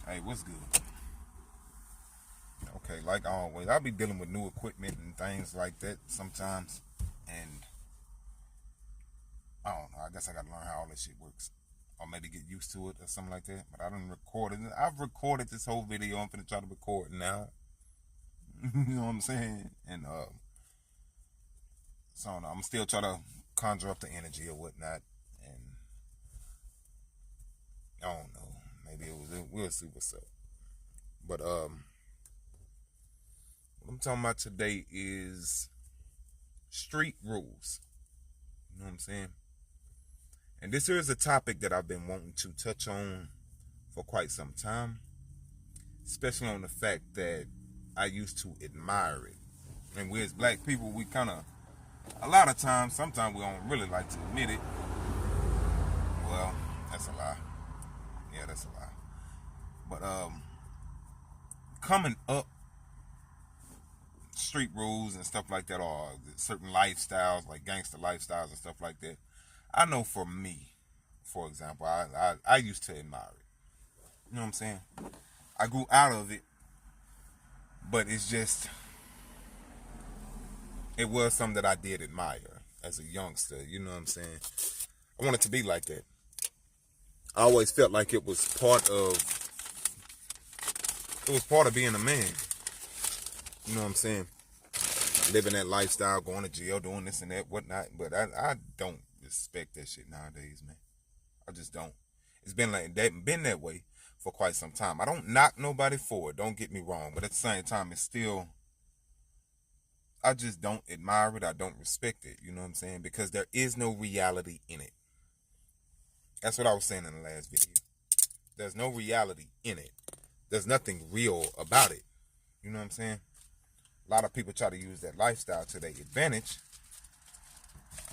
Hey, what's good? Okay, like always, I'll be dealing with new equipment and things like that sometimes, and I don't know. I guess I gotta learn how all this shit works, or maybe get used to it or something like that. But I done recorded it. I've recorded this whole video. I'm finna try to record it now. You know what I'm saying? And so I'm still trying to conjure up the energy or whatnot, and I don't know. Maybe it was. We'll see what's up. But what I'm talking about today is street rules. You know what I'm saying? And this here is a topic that I've been wanting to touch on for quite some time, especially on the fact that I used to admire it. And we as black people, we kind of, a lot of times, sometimes we don't really like to admit it. Well, that's a lie. Yeah, that's a lie. But coming up, street rules and stuff like that, or certain lifestyles, like gangster lifestyles and stuff like that, I know for me, for example, I used to admire it. You know what I'm saying? I grew out of it, but it's just, it was something that I did admire as a youngster. You know what I'm saying? I wanted to be like that. I always felt like it was part of being a man. You know what I'm saying? Living that lifestyle, going to jail, doing this and that, whatnot. But I don't respect that shit nowadays, man. I just don't. It's been that way for quite some time. I don't knock nobody for it. Don't get me wrong, but at the same time, it's still. I just don't admire it. I don't respect it. You know what I'm saying? Because there is no reality in it. That's what I was saying in the last video. There's no reality in it. There's nothing real about it. You know what I'm saying? A lot of people try to use that lifestyle to their advantage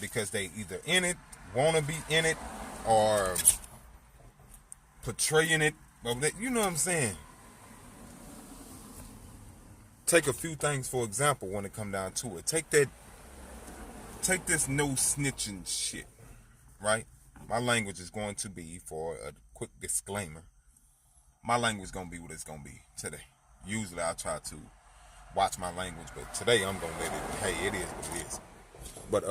because they either in it, want to be in it, or portraying it. You know what I'm saying? Take a few things for example when it come down to it. Take this no snitching shit, right? My language is going to be, for a quick disclaimer, my language is going to be what it's going to be today. Usually I try to watch my language, but today I'm going to let it, hey, it is what it is. But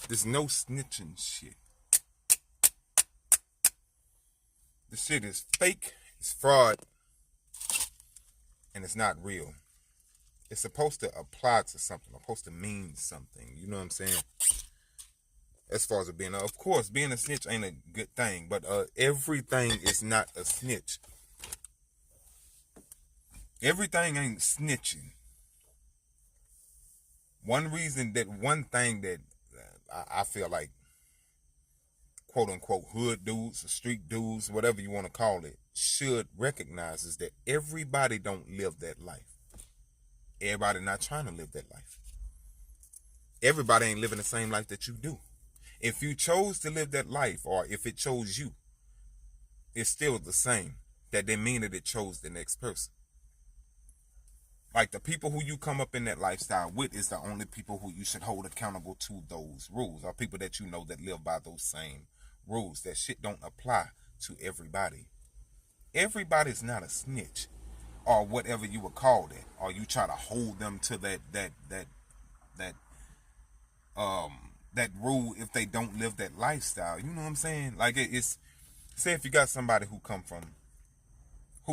this no snitching shit. This shit is fake, it's fraud, and it's not real. It's supposed to apply to something, supposed to mean something. You know what I'm saying? As far as it being, of course, being a snitch ain't a good thing, but everything is not a snitch. Everything ain't snitching. One thing that I feel like, quote unquote, hood dudes, or street dudes, whatever you want to call it, should recognize is that everybody don't live that life. Everybody not trying to live that life. Everybody ain't living the same life that you do. If you chose to live that life, or if it chose you, it's still the same. That didn't mean that it chose the next person. Like the people who you come up in that lifestyle with is the only people who you should hold accountable to those rules, or people that you know that live by those same rules. That shit don't apply to everybody. Everybody's not a snitch, or whatever you would call that, or you try to hold them to that rule if they don't live that lifestyle. You know what I'm saying? Like it's, say if you got somebody who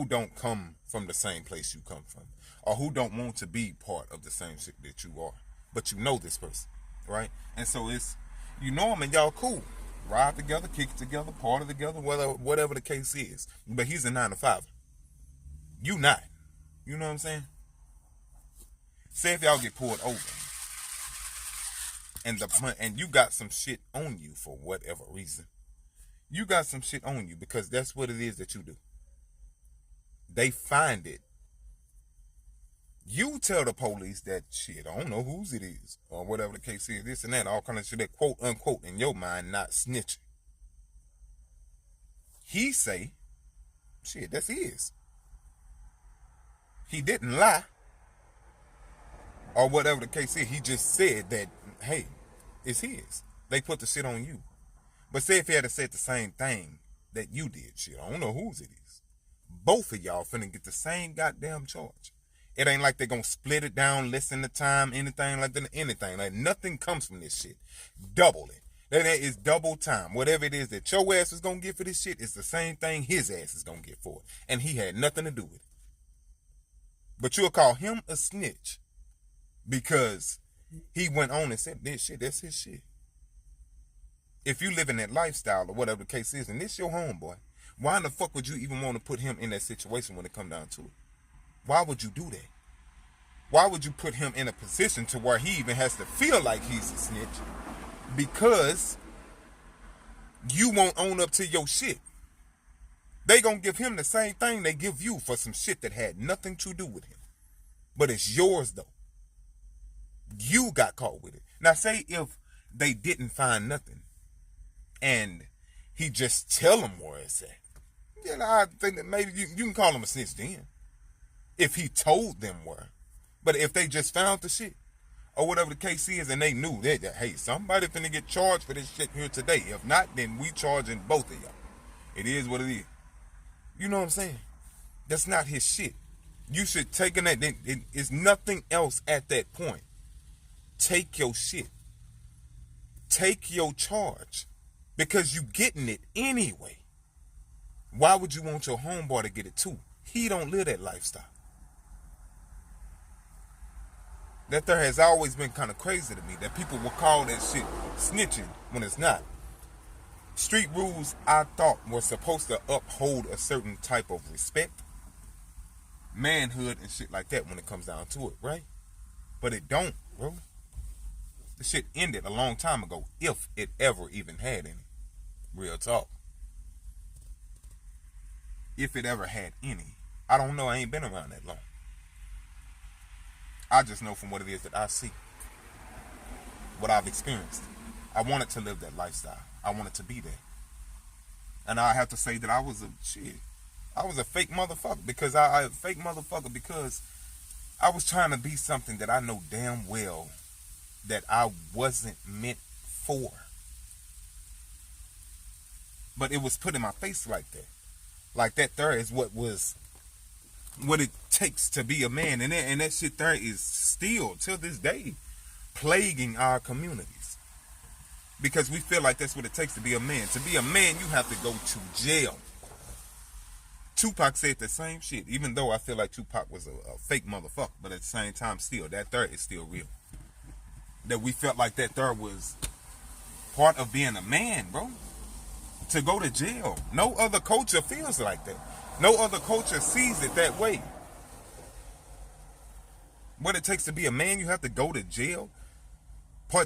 don't come from the same place you come from, or who don't want to be part of the same shit that you are, but you know this person, right? And so it's, you know them and y'all cool, ride together, kick together, party together, whatever the case is. But he's a 9-to-5. You not. You know what I'm saying? Say if y'all get pulled over, and you got some shit on you for whatever reason. You got some shit on you because that's what it is that you do. They find it. You tell the police that shit, I don't know whose it is, or whatever the case is, this and that, all kind of shit that quote unquote in your mind not snitching. He say, shit, that's his. He didn't lie, or whatever the case is. He just said that, hey, it's his. They put the shit on you. But say if he had said the same thing that you did, shit, I don't know whose it is. both of y'all finna get the same goddamn charge. It ain't like they're gonna split it down, listen to time, anything like that, anything. Like nothing comes from this shit. Double it. That is double time. Whatever it is that your ass is gonna get for this shit is the same thing his ass is gonna get for it. And he had nothing to do with it. But you'll call him a snitch because he went on and said this shit, that's his shit. If you live in that lifestyle or whatever the case is, and this your homeboy, why in the fuck would you even want to put him in that situation when it come down to it? Why would you do that? Why would you put him in a position to where he even has to feel like he's a snitch because you won't own up to your shit? They gonna give him the same thing they give you for some shit that had nothing to do with him. But it's yours though. You got caught with it. Now say if they didn't find nothing and he just tell them where it's at. You know, I think that maybe you can call him a snitch then. If he told them where. But if they just found the shit, or whatever the case is, and they knew that, hey, somebody finna get charged for this shit here today. If not, then we charging both of y'all. It is what it is. You know what I'm saying? That's not his shit. You should take that. It's nothing else at that point. Take your shit. Take your charge. Because you getting it anyway. Why would you want your homeboy to get it too? He don't live that lifestyle. That there has always been kind of crazy to me that people will call that shit snitching when it's not. Street rules, I thought, were supposed to uphold a certain type of respect, manhood, and shit like that when it comes down to it, right? But it don't, bro. The shit ended a long time ago, if it ever even had any. Real talk. If it ever had any. I don't know, I ain't been around that long. I just know from what it is that I see, what I've experienced. I wanted to live that lifestyle. I wanted to be there. And I have to say that I was a fake motherfucker because I fake motherfucker because I was trying to be something that I know damn well that I wasn't meant for. But it was put in my face like that. Like that there is what it takes to be a man. And that shit there is still, till this day, plaguing our communities. Because we feel like that's what it takes to be a man. To be a man, you have to go to jail. Tupac said the same shit, even though I feel like Tupac was a fake motherfucker. But at the same time, still, that there is still real. That we felt like that there was part of being a man, bro. To go to jail. No other culture feels like that. No other culture sees it that way. What it takes to be a man, you have to go to jail.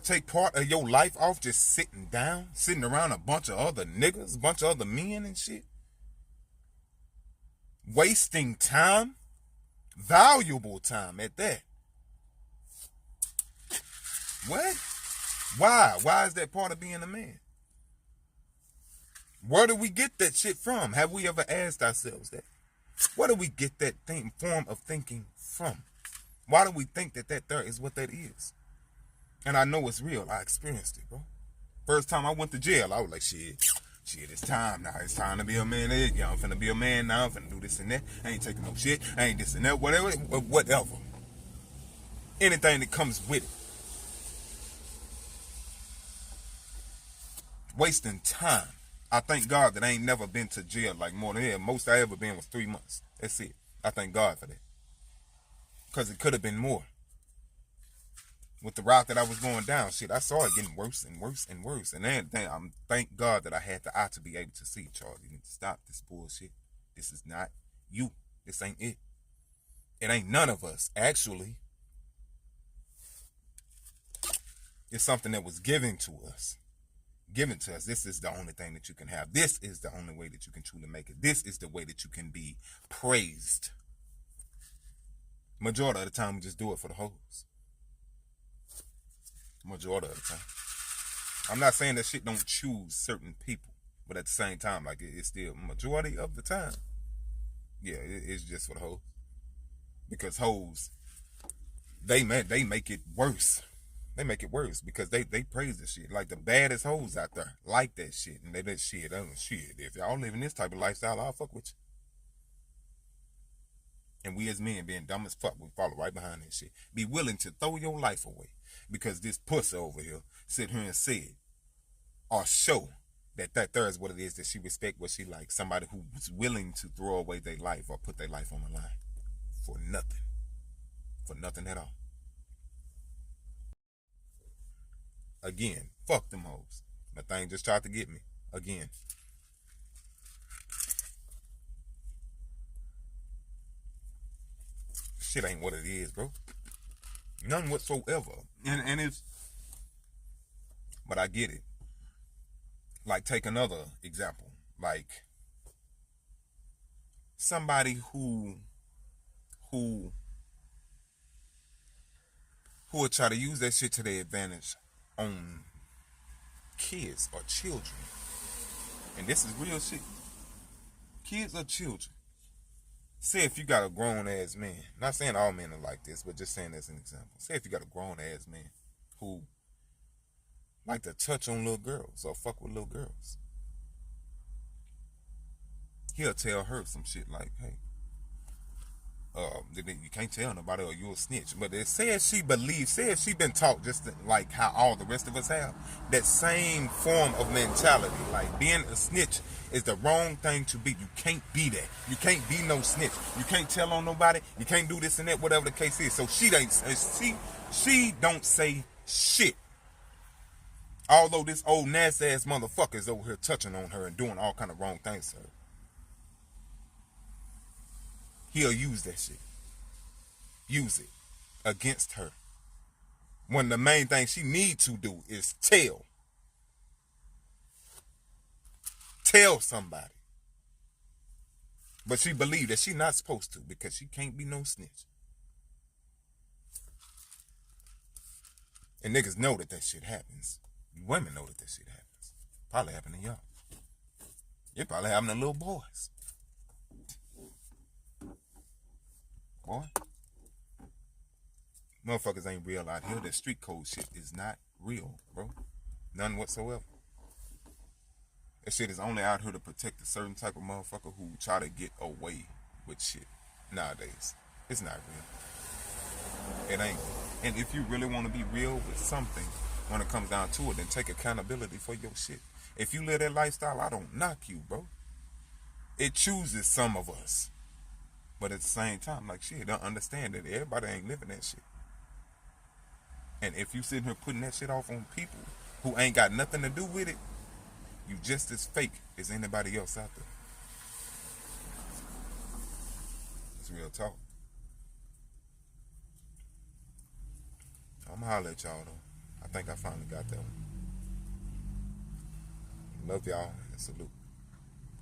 Take part of your life off just sitting down, sitting around a bunch of other niggas, a bunch of other men and shit. Wasting time. Valuable time at that. What? Why? Why is that part of being a man? Where do we get that shit from? Have we ever asked ourselves that? Where do we get that form of thinking from? Why do we think that there is what that is? And I know it's real. I experienced it, bro. First time I went to jail, I was like, shit, it's time now. It's time to be a man. Yeah, I'm finna be a man now. I'm finna do this and that. I ain't taking no shit. I ain't this and that. Whatever. Anything that comes with it. Wasting time. I thank God that I ain't never been to jail like more than that. Most I ever been was 3 months. That's it. I thank God for that. Because it could have been more. With the route that I was going down, shit, I saw it getting worse and worse and worse. And then thank God that I had the eye to be able to see, Charlie. You need to stop this bullshit. This is not you. This ain't it. It ain't none of us, actually. It's something that was given to us. Given to us. This is the only thing that you can have. This is the only way that you can truly make it. This is the way that you can be praised. Majority of the time, we just do it for the hoes. Majority of the time. I'm not saying that shit don't choose certain people, but at the same time, like it's still majority of the time. Yeah, it's just for the hoes. Because hoes, they make it worse. They make it worse because they praise this shit. Like the baddest hoes out there like that shit. And they shit. If y'all living this type of lifestyle, I'll fuck with you. And we as men being dumb as fuck, we follow right behind that shit. Be willing to throw your life away because this pussy over here sit here and said or show that there is what it is that she respect what she likes. Somebody who's willing to throw away their life or put their life on the line for nothing. For nothing at all. Again, fuck them hoes. That thing just tried to get me. Again. Shit ain't what it is, bro. None whatsoever. And it's, but I get it. Like, take another example. Like, somebody who will try to use that shit to their advantage on kids or children. And this is real shit. Kids or children. Say if you got a grown ass man, not saying all men are like this, but just saying as an example. Say if you got a grown ass man who like to touch on little girls or fuck with little girls. He'll tell her some shit like, hey, you can't tell nobody or you'll snitch. But it says she believes, says she been taught just like how all the rest of us have, that same form of mentality. Like being a snitch is the wrong thing to be. You can't be that. You can't be no snitch. You can't tell on nobody. You can't do this and that, whatever the case is. So she don't say shit. Although this old nasty ass motherfucker is over here touching on her and doing all kind of wrong things to her. He'll use that shit. Use it against her. When the main thing she needs to do is tell. Tell somebody. But she believes that she's not supposed to because she can't be no snitch. And niggas know that shit happens. Women know that shit happens. Probably happening to y'all. It probably happening to little boys. Boy, motherfuckers ain't real out here. That street code shit is not real, bro. None whatsoever. That shit is only out here to protect a certain type of motherfucker who try to get away with shit nowadays. It's not real. It ain't. And if you really want to be real with something, when it comes down to it, then take accountability for your shit. If you live that lifestyle, I don't knock you, bro. It chooses some of us. But at the same time, like shit, don't understand that everybody ain't living that shit. And if you sitting here putting that shit off on people who ain't got nothing to do with it, you just as fake as anybody else out there. It's real talk. I'ma holler at y'all though. I think I finally got that one. Love y'all and salute.